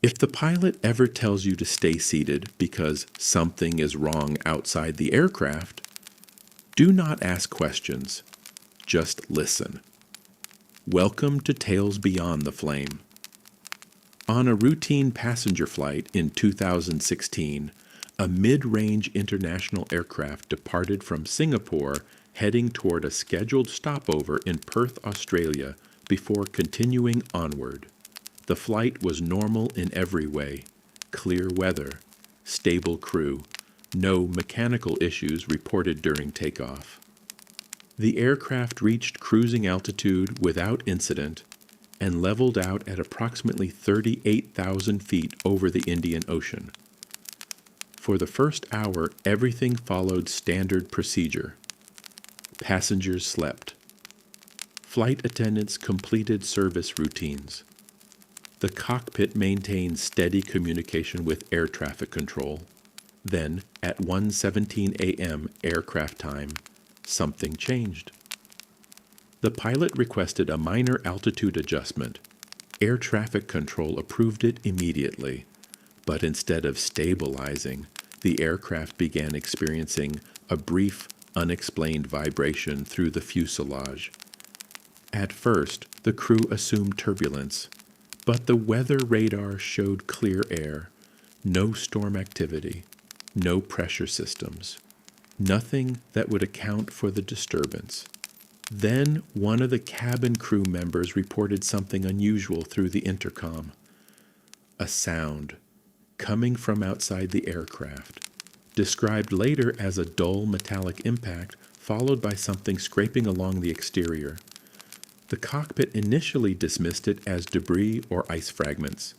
If the pilot ever tells you to stay seated because something is wrong outside the aircraft, do not ask questions. Just listen. Welcome to Tales Beyond the Flame. On a routine passenger flight in 2016, a mid-range international aircraft departed from Singapore heading toward a scheduled stopover in Perth, Australia, before continuing onward. The flight was normal in every way: clear weather, stable crew, no mechanical issues reported during takeoff. The aircraft reached cruising altitude without incident and leveled out at approximately 38,000 feet over the Indian Ocean. For the first hour, everything followed standard procedure. Passengers slept. Flight attendants completed service routines. The cockpit maintained steady communication with air traffic control. Then, at 1:17 a.m. aircraft time, something changed. The pilot requested a minor altitude adjustment. Air traffic control approved it immediately, but instead of stabilizing, the aircraft began experiencing a brief, unexplained vibration through the fuselage. At first, the crew assumed turbulence, but the weather radar showed clear air, no storm activity, no pressure systems, nothing that would account for the disturbance. Then one of the cabin crew members reported something unusual through the intercom. A sound coming from outside the aircraft, described later as a dull metallic impact followed by something scraping along the exterior. The cockpit initially dismissed it as debris or ice fragments,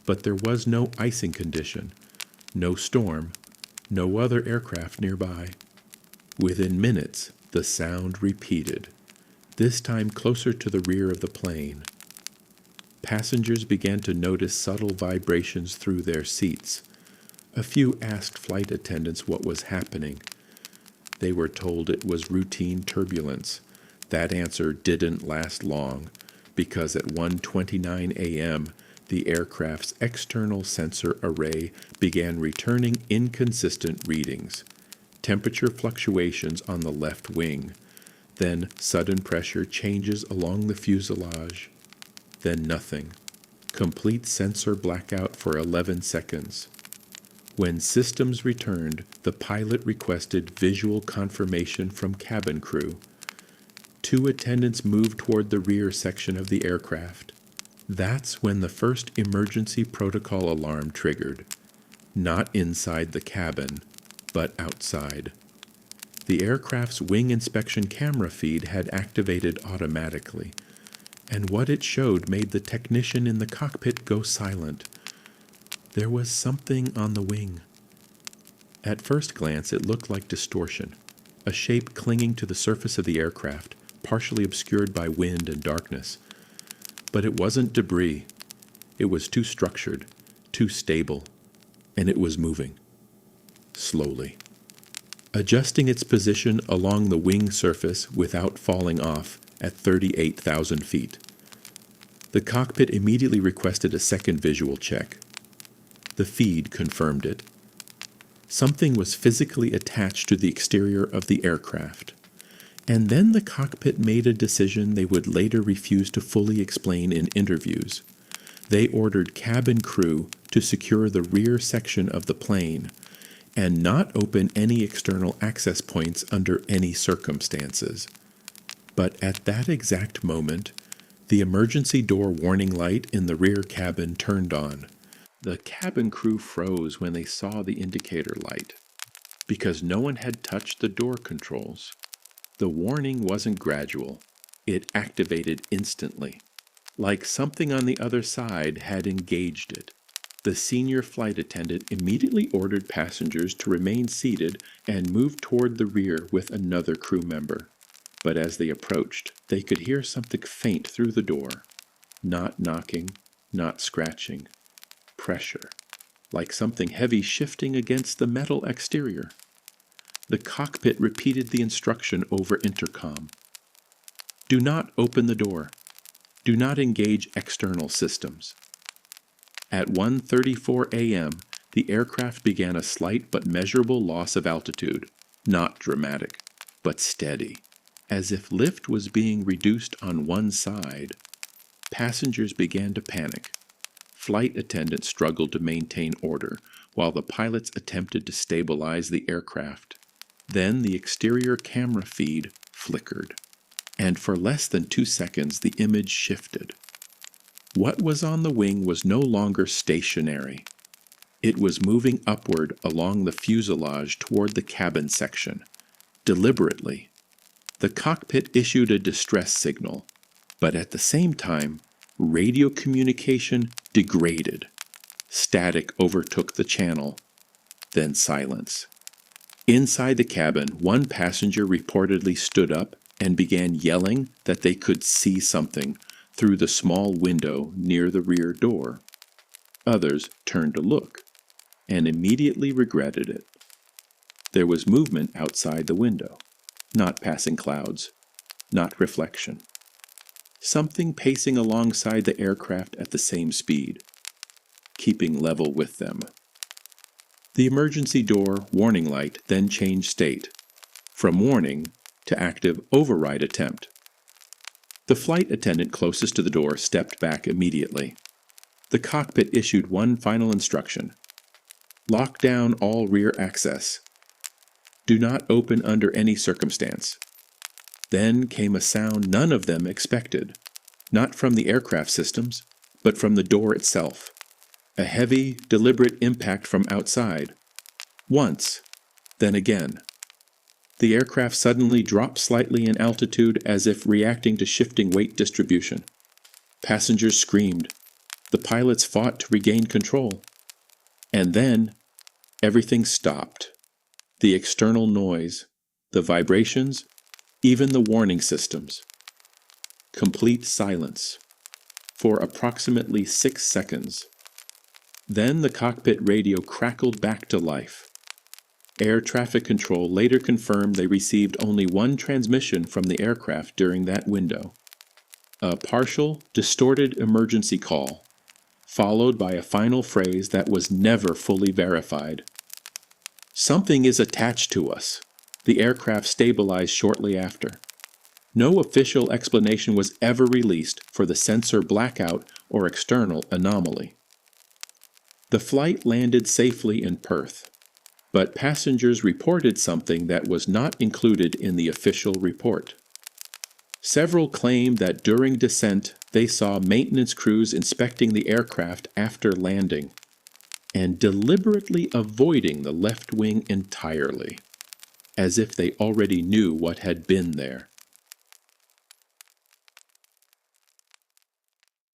but there was no icing condition, no storm, no other aircraft nearby. Within minutes, the sound repeated, this time closer to the rear of the plane. Passengers began to notice subtle vibrations through their seats. A few asked flight attendants what was happening. They were told it was routine turbulence. That answer didn't last long, because at 1:29 a.m., the aircraft's external sensor array began returning inconsistent readings. Temperature fluctuations on the left wing, then sudden pressure changes along the fuselage, then nothing. Complete sensor blackout for 11 seconds. When systems returned, the pilot requested visual confirmation from cabin crew. 2 attendants moved toward the rear section of the aircraft. That's when the first emergency protocol alarm triggered. Not inside the cabin, but outside. The aircraft's wing inspection camera feed had activated automatically, and what it showed made the technician in the cockpit go silent. There was something on the wing. At first glance, it looked like distortion, a shape clinging to the surface of the aircraft, partially obscured by wind and darkness. But it wasn't debris. It was too structured, too stable, and it was moving. Slowly. Adjusting its position along the wing surface without falling off at 38,000 feet. The cockpit immediately requested a second visual check. The feed confirmed it. Something was physically attached to the exterior of the aircraft. And then the cockpit made a decision they would later refuse to fully explain in interviews. They ordered cabin crew to secure the rear section of the plane and not open any external access points under any circumstances. But at that exact moment, the emergency door warning light in the rear cabin turned on. The cabin crew froze when they saw the indicator light, because no one had touched the door controls. The warning wasn't gradual. It activated instantly, like something on the other side had engaged it. The senior flight attendant immediately ordered passengers to remain seated and move toward the rear with another crew member. But as they approached, they could hear something faint through the door. Not knocking, not scratching. Pressure, like something heavy shifting against the metal exterior. The cockpit repeated the instruction over intercom. Do not open the door. Do not engage external systems. At 1:34 a.m., the aircraft began a slight but measurable loss of altitude, not dramatic, but steady, as if lift was being reduced on one side. Passengers began to panic. Flight attendants struggled to maintain order, while the pilots attempted to stabilize the aircraft. Then the exterior camera feed flickered, and for less than 2 seconds the image shifted. What was on the wing was no longer stationary. It was moving upward along the fuselage toward the cabin section, deliberately. The cockpit issued a distress signal, but at the same time, radio communication degraded. Static overtook the channel, then silence. Inside the cabin, one passenger reportedly stood up and began yelling that they could see something through the small window near the rear door. Others turned to look and immediately regretted it. There was movement outside the window, not passing clouds, not reflection. Something pacing alongside the aircraft at the same speed, keeping level with them. The emergency door warning light then changed state, from warning to active override attempt. The flight attendant closest to the door stepped back immediately. The cockpit issued one final instruction: lock down all rear access. Do not open under any circumstance. Then came a sound none of them expected, not from the aircraft systems, but from the door itself. A heavy, deliberate impact from outside. Once, then again. The aircraft suddenly dropped slightly in altitude as if reacting to shifting weight distribution. Passengers screamed. The pilots fought to regain control. And then, everything stopped. The external noise, the vibrations, even the warning systems. Complete silence. For approximately 6 seconds. Then the cockpit radio crackled back to life. Air traffic control later confirmed they received only one transmission from the aircraft during that window. A partial, distorted emergency call, followed by a final phrase that was never fully verified. Something is attached to us. The aircraft stabilized shortly after. No official explanation was ever released for the sensor blackout or external anomaly. The flight landed safely in Perth, but passengers reported something that was not included in the official report. Several claimed that during descent they saw maintenance crews inspecting the aircraft after landing and deliberately avoiding the left wing entirely, as if they already knew what had been there.